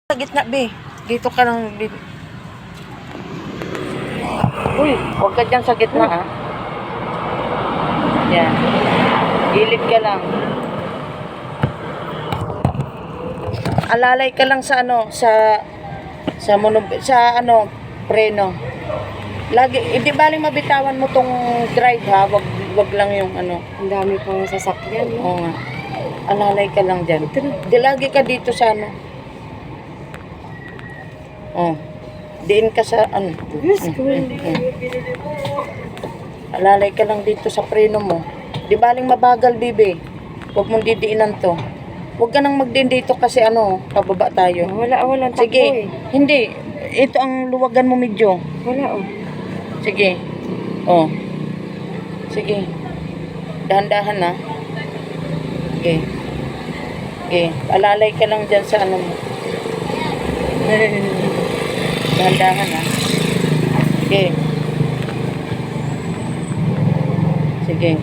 Sa gitna, be. Dito ka lang, be. Uy, huwag ka dyan sa gitna, ah. Yan. Gilid ka lang. Alalay ka lang sa ano, sa preno. Lagi, hindi baling mabitawan mo tong drive, ha. Wag lang yung ano. Ang dami pang sasakyan. Oo nga. Alalay ka lang dyan. Di lagi ka dito sa ano. Oh. Diin ka sa ano. Yes, Alalay ka lang dito sa preno mo. Di baling mabagal, bibi. Huwag mong didiinan to. Huwag ka nang magdiin dito kasi ano, pababa tayo. Wala takbo Sige. eh. Hindi. Ito ang luwagan mo medyo. Wala oh. Sige. Oh. Sige. Dahan-dahan na. Okay. Okay. Alalay ka lang dyan sa ano mo. Dahan-dahan na. Okay. Sige.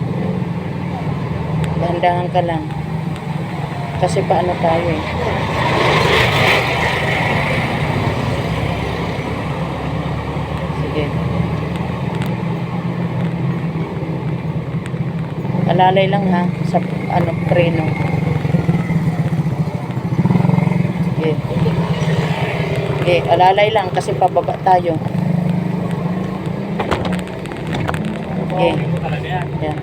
Dahan-dahan ka lang. Kasi paano tayo eh. Sige. Alalay lang ha sa ano preno. Sige. Okay, alalay lang kasi pababa tayo. Okay. Yan.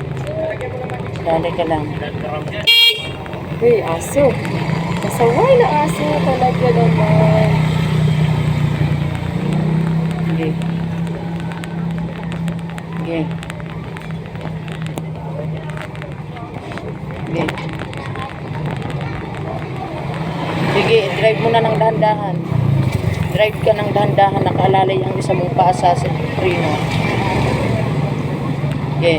Alalay ka lang. Uy, aso. Kasaway na aso talaga naman. Okay. Okay. Okay. Sige, drive mo na ng dahan-dahan. Drive ka ng dahan-dahan, nakaalalay ang isa mong paa sa preno. Okay.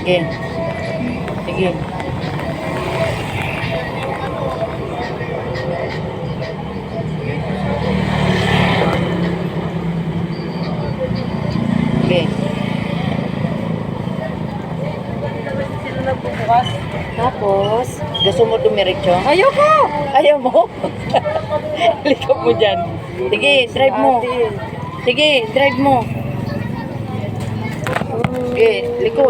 Sige. Sige. Sige. Tapos, Gusto mo dumiretso? ayoko! Ayaw mo? Likap mo dyan. Sige, drive mo. Ate. Sige, drive mo. Sige, liko.